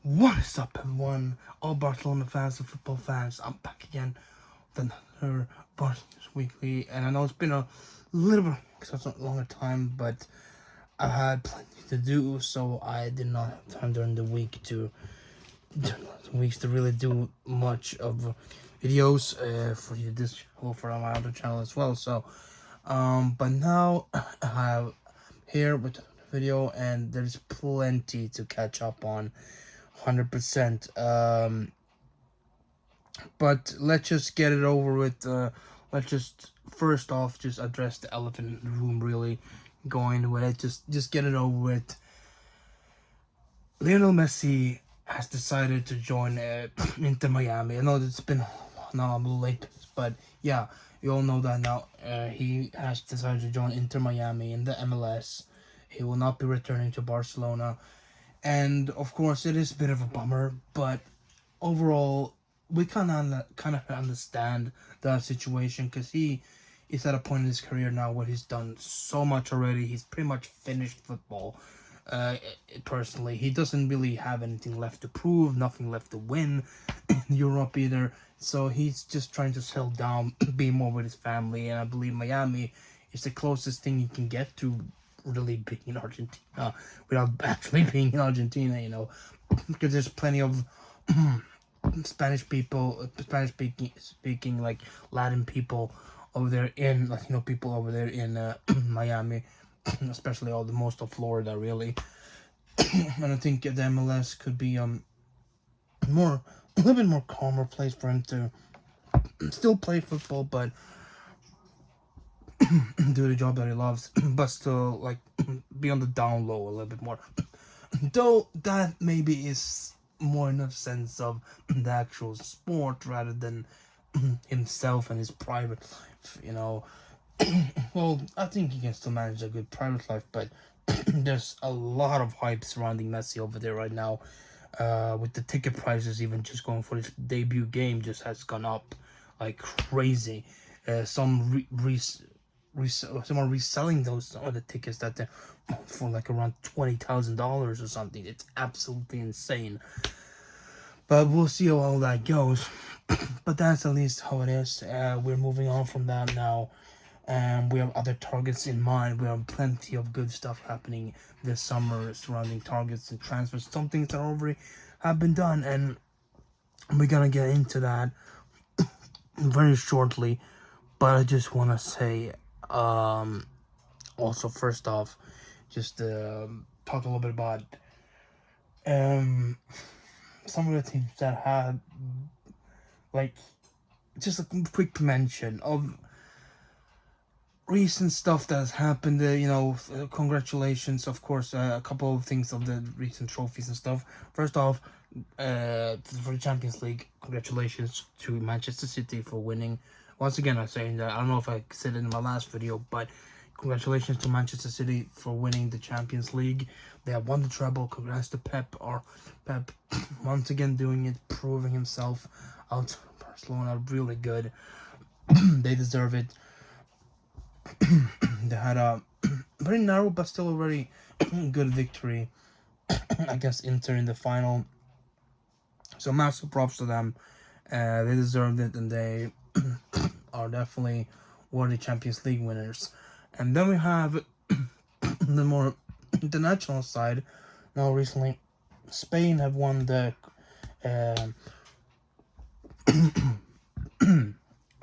What is up, everyone? All Barcelona fans and football fans. I'm back again with another Barcelona Weekly, and I know it's been a little bit such a longer time, but I had plenty to do, so I did not have time during the weeks to really do much of videos for you this channel, for my other channel as well. So, but now I have here with the video, and there's plenty to catch up on. 100%. But let's just get it over with. Let's just first off just address the elephant in the room. Really, going with it. Just get it over with. Lionel Messi has decided to join Inter Miami. I know it's been now a little late, but yeah, you all know that now. He has decided to join Inter Miami in the MLS. He will not be returning to Barcelona. And of course, it is a bit of a bummer, but overall, we kind of understand that situation because he is at a point in his career now where he's done so much already. He's pretty much finished football. Personally, he doesn't really have anything left to prove, nothing left to win in Europe either. So he's just trying to settle down, be more with his family, and I believe Miami is the closest thing you can get to really being in Argentina without actually being in Argentina, because there's plenty of Spanish people, Spanish speaking like Latin people over there in Latino people over there in Miami, especially most of Florida, really. And I think the MLS could be more a little bit more calmer place for him to still play football, but do the job that he loves, but still like be on the down low a little bit more. Though that maybe is more in a sense of the actual sport rather than himself and his private life. Well, I think he can still manage a good private life, but there's a lot of hype surrounding Messi over there right now. With the ticket prices, even just going for his debut game, just has gone up like crazy. Some someone reselling some of the tickets that they're for like around $20,000 or something. It's absolutely insane. But we'll see how all that goes. But that's at least how it is. We're moving on from that now. We have other targets in mind. We have plenty of good stuff happening this summer surrounding targets and transfers. Some things that already have been done, and we're gonna get into that very shortly. But I just want to say, also first off, just talk a little bit about some of the teams that had like just a quick mention of recent stuff that's happened. Congratulations, of course. A couple of things of the recent trophies and stuff. First off, for the Champions League, congratulations to Manchester City for winning. Once again, I'm saying that I don't know if I said it in my last video, but congratulations to Manchester City for winning the Champions League. They have won the treble. Congrats to Pep once again doing it, proving himself out. Barcelona really good. They deserve it. They had a very narrow but still a very good victory against Inter in the final. So massive props to them. They deserved it, and they are definitely worthy Champions League winners. And then we have the more international side. Now recently, Spain have won the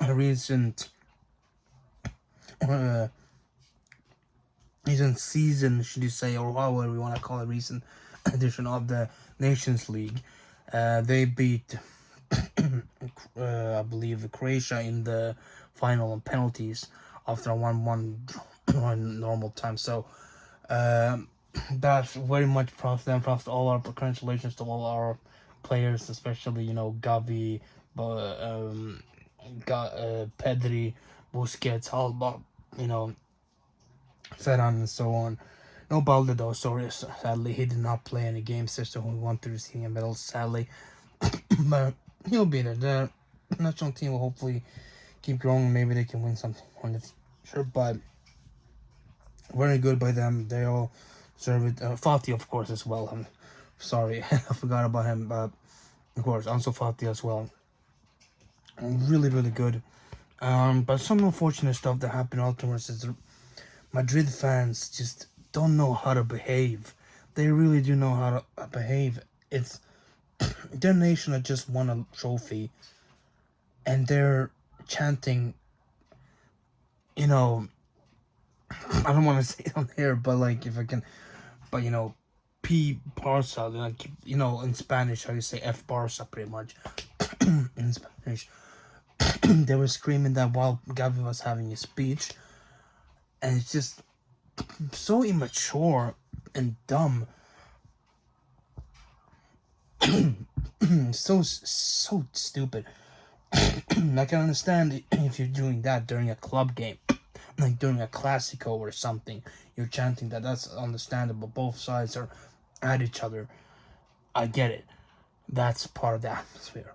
recent season, should you say, or however we want to call it, recent edition of the Nations League. They beat, I believe, Croatia in the final on penalties after a 1-1 normal time. So that's very much props to them. Props to all our congratulations to all our players, especially Gavi, Pedri, Busquets, Alba, Ferran, and so on. No Balde though, sorry, sadly he did not play any games there, so we want to receive a medal, sadly. But he'll be there. The national team will hopefully keep growing. Maybe they can win something in the future, but very good by them. They all deserve it. Fati, of course, as well. Sorry, I forgot about him. But of course, Ansu Fati as well. Really, really good. But some unfortunate stuff that happened afterwards is Madrid fans just don't know how to behave. They really do know how to behave. It's their nation had just won a trophy, and they're chanting. You know, I don't want to say it on here, but like if I can, but P Barça, like in Spanish, how you say F Barça, pretty much in Spanish. They were screaming that while Gavi was having a speech, and it's just so immature and dumb. So stupid. I can understand if you're doing that during a club game, like during a Classico or something. You're chanting that. That's understandable. Both sides are at each other. I get it. That's part of the atmosphere.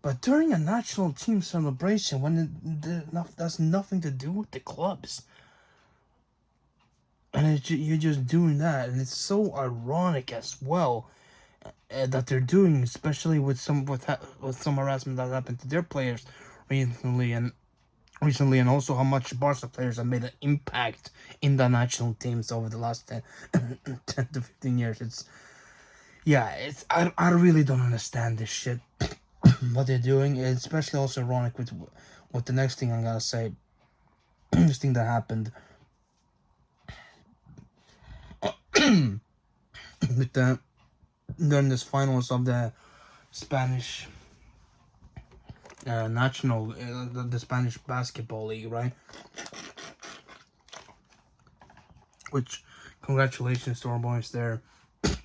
But during a national team celebration, when that's nothing to do with the clubs, and you're just doing that, and it's so ironic as well that they're doing, especially with some harassment that happened to their players recently, and also how much Barca players have made an impact in the national teams over the last 10 to 15 years. I really don't understand this shit. What they're doing, especially also ironic with the next thing I'm gonna say. This thing that happened with during this finals of the Spanish national the Spanish basketball league, right? Which congratulations to our boys there.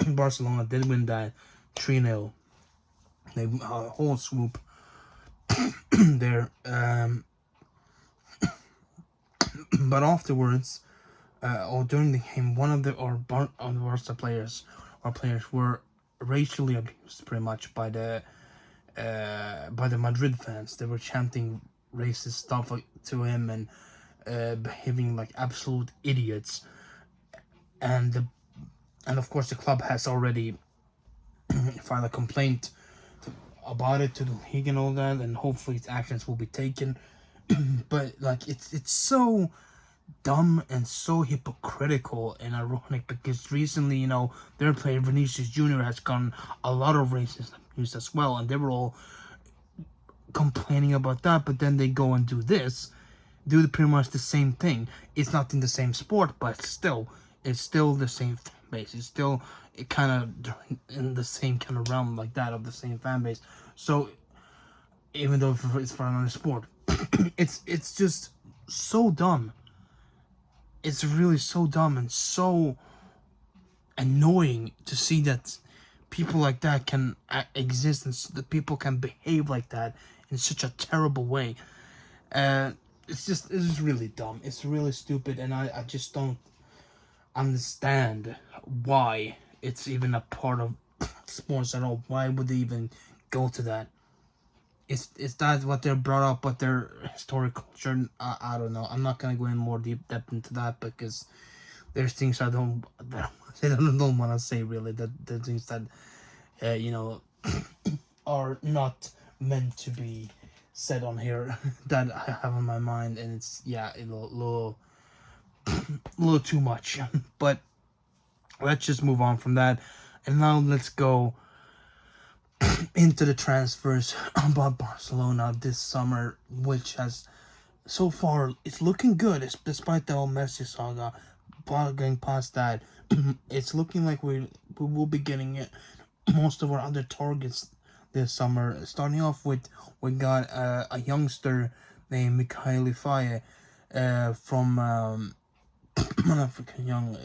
Barcelona did win that 3-0. They a whole swoop there. But afterwards, or during the game, one of the Barca players were racially abused pretty much by the Madrid fans. They were chanting racist stuff to him and behaving like absolute idiots. And of course the club has already filed a complaint about it to the league and all that, and hopefully its actions will be taken. But like it's so dumb and so hypocritical and ironic, because recently, their player Vinicius Jr. has gotten a lot of racist abuse as well, and they were all complaining about that, but then they go and do pretty much the same thing. It's not in the same sport, but still, it's still the same fan base. It's still kind of in the same kind of realm like that of the same fan base. So even though it's for another sport, it's just so dumb. It's really so dumb and so annoying to see that people like that can exist and that people can behave like that in such a terrible way. It's really dumb. It's really stupid, and I just don't understand why it's even a part of sports at all. Why would they even go to that? Is that what they're brought up with their historic culture? I don't know. I'm not gonna go in more deep depth into that, because there's things I don't want to say, really. That the things that are not meant to be said on here that I have on my mind, and it's a little too much. But let's just move on from that, and now let's go into the transfers about Barcelona this summer, which has so far it's looking good. Despite the whole Messi saga, getting past that, it's looking like we will be getting it most of our other targets this summer. Starting off with, we got a youngster named Mikhail Faye from an African young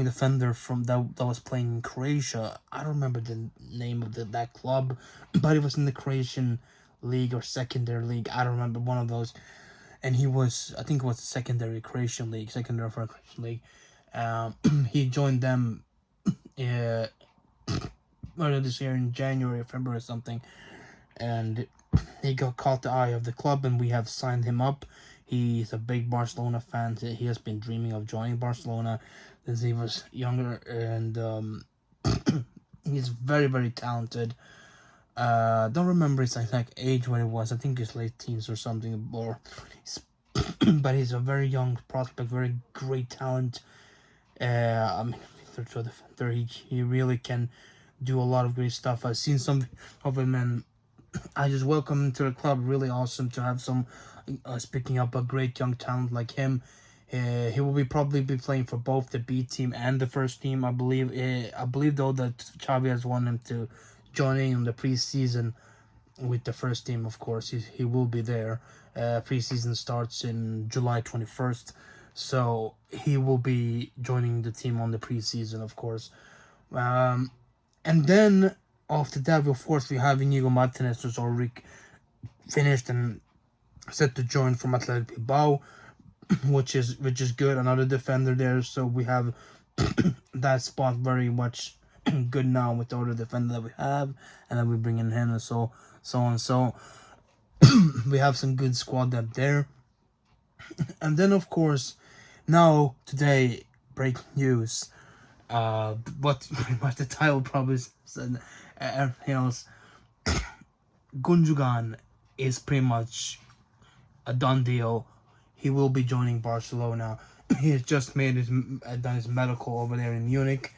defender from that was playing in Croatia. I don't remember the name of that club, but it was in the Croatian league or secondary league. I don't remember, one of those. And I think it was the secondary Croatian league, secondary for Croatian league. He joined them earlier this year in January or February or something, and he caught the eye of the club, and we have signed him up. He's a big Barcelona fan. He has been dreaming of joining Barcelona since he was younger, and He's very, very talented. Don't remember his exact age when it was. I think he's late teens or something, or but he's a very young prospect, very great talent. I mean, third defender, he really can do a lot of great stuff. I've seen some of him, and I just welcome him to the club. Really awesome to have some picking up a great young talent like him. He will probably be playing for both the B team and the first team. I believe. I believe though that Xavi has wanted him to join in the preseason with the first team. Of course, he will be there. Preseason starts in July 21st, so he will be joining the team on the preseason, of course. And then after that, of course, we have Inigo Martinez, who's already finished and set to join from Athletic Bilbao, which is good. Another defender there, so we have that spot very much good now with the other defender that we have, and then we bring in him, and so on. So we have some good squad depth there. And then of course, now today, breaking news. What pretty much the title probably said everything else. Gundogan is pretty much a done deal. He will be joining Barcelona. He has just made done his medical over there in Munich.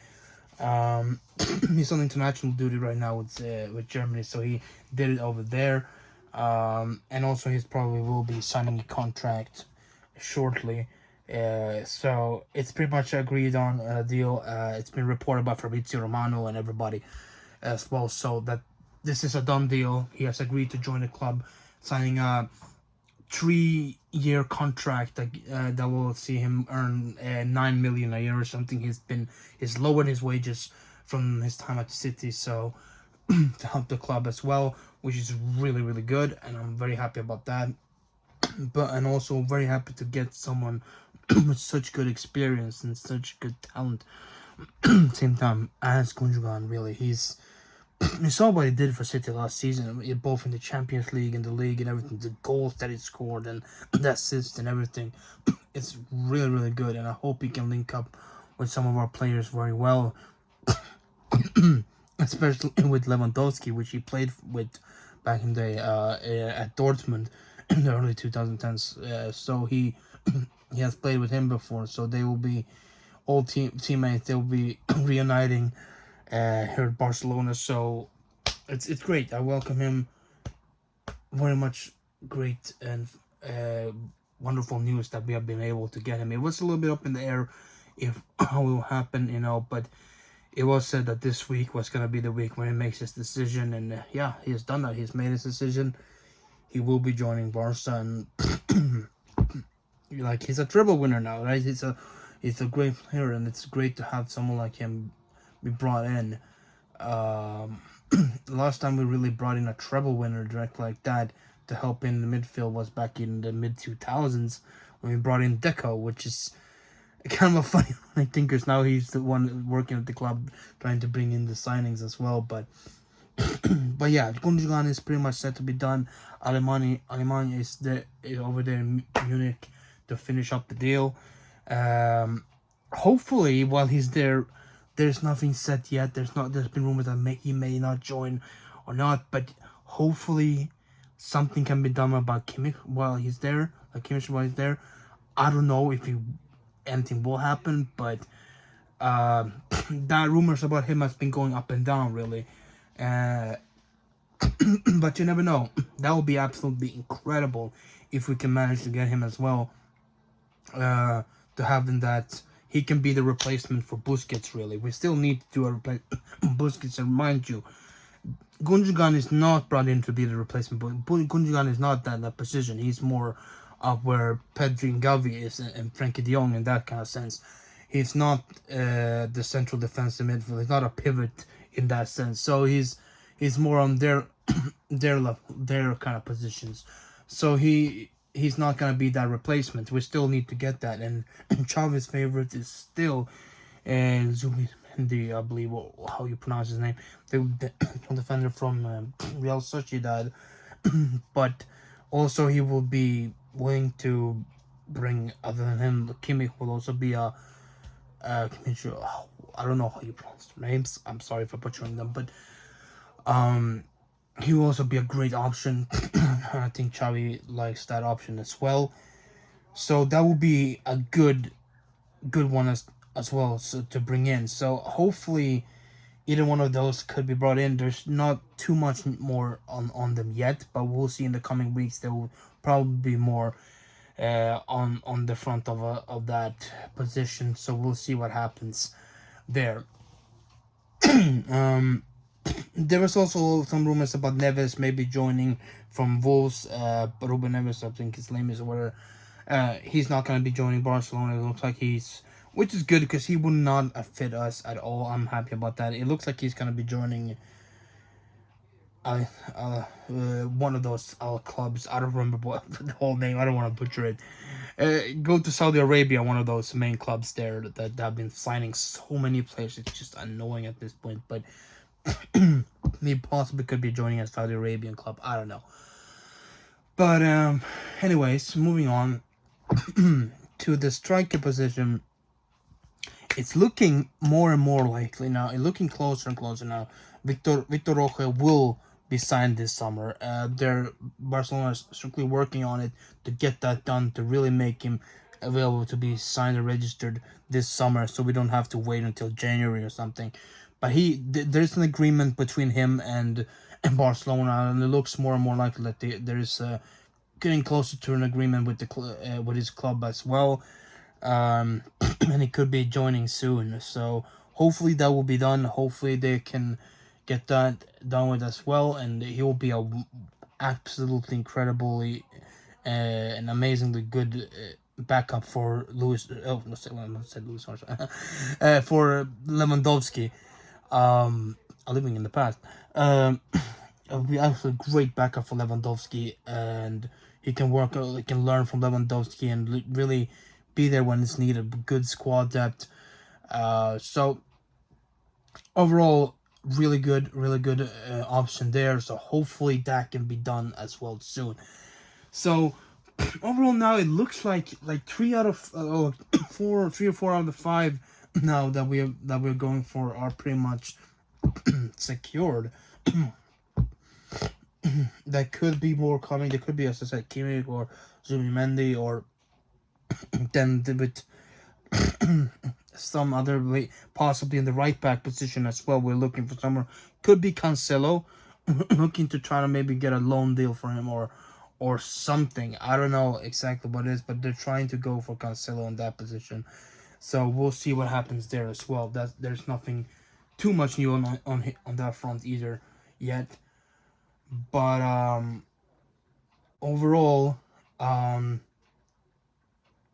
He's on international duty right now with Germany, so he did it over there. And also he's probably will be signing a contract shortly. So it's pretty much agreed on a deal. It's been reported by Fabrizio Romano and everybody as well. So that this is a done deal. He has agreed to join the club, signing a 3-year contract that will see him earn 9 million a year or something. He's lowered his wages from his time at City, so to help the club as well, which is really, really good, and I'm very happy about that. And also very happy to get someone with such good experience and such good talent same time as Gundogan. Really, you saw what he did for City last season, both in the Champions League and the league and everything. The goals that he scored and the assists and everything, it's really, really good. And I hope he can link up with some of our players very well, especially with Lewandowski, which he played with back in the day at Dortmund in the early 2010s. So he has played with him before, so they will be old teammates. They will be reuniting here at Barcelona, so it's great. I welcome him very much. Great and wonderful news that we have been able to get him. It was a little bit up in the air if how it will happen, but it was said that this week was going to be the week when he makes his decision, and yeah, he has done that. He's made his decision. He will be joining Barca, and he's a treble winner now, right? He's a great player, and it's great to have someone like him be brought in. Last time we really brought in a treble winner direct like that to help in the midfield was back in the mid 2000s when we brought in Deco, which is kind of a funny one, I think, because now he's the one working at the club trying to bring in the signings as well. But yeah, Gundogan is pretty much set to be done. Alemania is over there in Munich to finish up the deal. Hopefully, while he's there, there's nothing set yet. There's been rumors that he may not join or not, but hopefully something can be done about Kimmich while he's there. I don't know if anything will happen, but that rumors about him has been going up and down really. But you never know. That would be absolutely incredible if we can manage to get him as well. To having that, he can be the replacement for Busquets. Really, we still need to do a Busquets. And mind you, Gundogan is not brought in to be the replacement, but Gundogan is not that position. He's more of where Pedri and Gavi is and Frankie de Jong in that kind of sense. He's not the central defensive midfield. He's not a pivot in that sense. So he's more on their level, their kind of positions. So he's not gonna be that replacement. We still need to get that. And Xavi's favorite is still Zubimendi, I believe, or how you pronounce his name, the defender from Real Sociedad. But also he will be willing to bring, other than him, Kimmich will also be a Kimmich, I don't know how you pronounce their names. I'm sorry for butchering them, but he will also be a great option. I think Xavi likes that option as well. So that will be a good one as well, so to bring in. So hopefully either one of those could be brought in. There's not too much more on them yet, but we'll see in the coming weeks. There will probably be more on the front of that position. So we'll see what happens there. There was also some rumors about Neves maybe joining from Wolves. But Ruben Neves, I think his name is, or whatever. He's not going to be joining Barcelona. It looks like which is good because he would not fit us at all. I'm happy about that. It looks like he's going to be joining one of those clubs. I don't remember what the whole name. I don't want to butcher it. Go to Saudi Arabia, one of those main clubs there that have been signing so many players. It's just annoying at this point. But he possibly could be joining a Saudi Arabian club. I don't know. But anyways, moving on to the striker position. It's looking more and more likely now. It's looking closer and closer now. Victor Roque will be signed this summer. Barcelona is strictly working on it to get that done, to really make him available to be signed and registered this summer, so we don't have to wait until January or something. But there's an agreement between him and Barcelona, and it looks more and more likely that there is getting closer to an agreement with with his club as well. And he could be joining soon. So hopefully that will be done. Hopefully they can get that done with as well, and he will be a absolutely incredibly and amazingly good backup for Luis. Oh, I said Luis. For Lewandowski. Living in the past. It'll be absolutely great backup for Lewandowski, and he can learn from Lewandowski and really be there when it's needed. Good squad depth. So overall, really good option there. So hopefully that can be done as well soon. So overall, now it looks like 3 out of 4, 3 or 4 out of the 5 now that we're going for are pretty much secured. There could be more coming. There could be, as I said, Kimmich or Zubimendi, or then with some other way, possibly in the right back position as well. We're looking for someone. Could be Cancelo, looking to try to maybe get a loan deal for him or something. I don't know exactly what it is, but they're trying to go for Cancelo in that position. So we'll see what happens there as well. There's nothing too much new on that front either yet. But overall,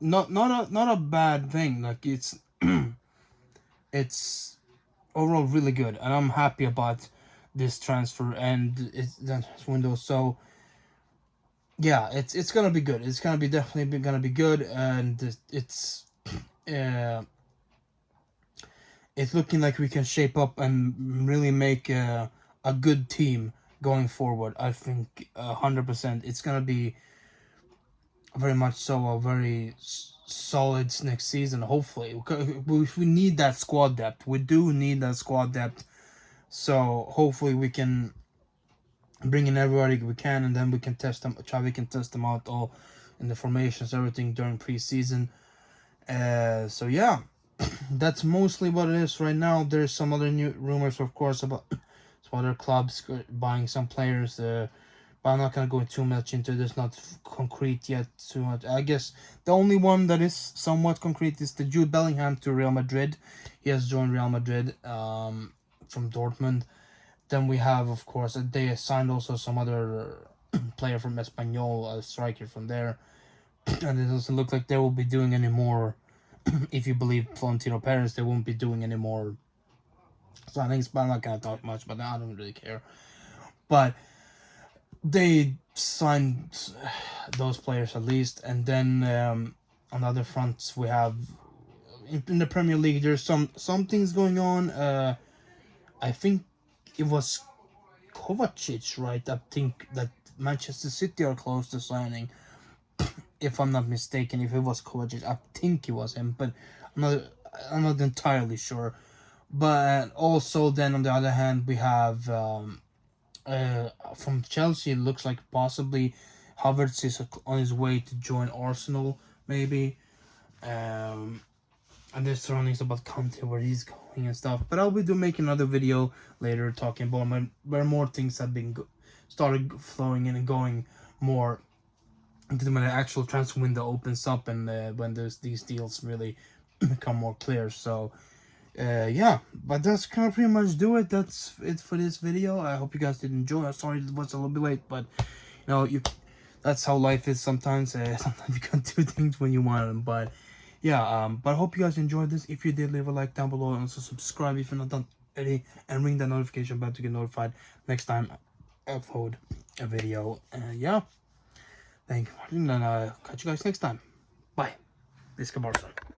not a bad thing. Like it's it's overall really good, and I'm happy about this transfer and this window. So yeah, it's gonna be good. It's gonna be definitely gonna be good, and it's looking like we can shape up and really make a good team going forward. I think 100%. It's gonna be very much so a very solid next season. Hopefully, we need that squad depth. We do need that squad depth. So hopefully we can bring in everybody we can, and then we can test them. We can test them out all in the formations, everything during preseason. So yeah, that's mostly what it is right now. There's some other new rumors, of course, about some other clubs buying some players. But I'm not gonna go too much into this. Not concrete yet. Too much. I guess the only one that is somewhat concrete is the Jude Bellingham to Real Madrid. He has joined Real Madrid from Dortmund. Then we have, of course, they signed also some other player from Espanyol, a striker from there. And it doesn't look like they will be doing any more. If you believe Florentino Perez, they won't be doing any more signings. But I'm not gonna talk much about that. I don't really care. But they signed those players at least, and then on other fronts we have in the Premier League. There's some things going on. I think it was Kovacic, right? I think that Manchester City are close to signing, if I'm not mistaken. If it was Kovacic, I think it was him, but I'm not entirely sure. But also then on the other hand we have from Chelsea. It looks like possibly Havertz is on his way to join Arsenal, maybe. And there's surroundings about Conte, where he's going and stuff. But I'll be making another video later talking about where more things have been started flowing in and going more into when the actual transfer window opens up, and when these deals really become more clear. So yeah, but that's kind of pretty much do it. That's it for this video. I hope you guys did enjoy. I'm sorry it was a little bit late, but that's how life is sometimes. Sometimes you can't do things when you want them, but yeah, but I hope you guys enjoyed this. If you did, leave a like down below, and also subscribe if you're not done already, and ring that notification bell to get notified next time I upload a video. Yeah, thank you for watching, and catch you guys next time. Bye. This is Barça.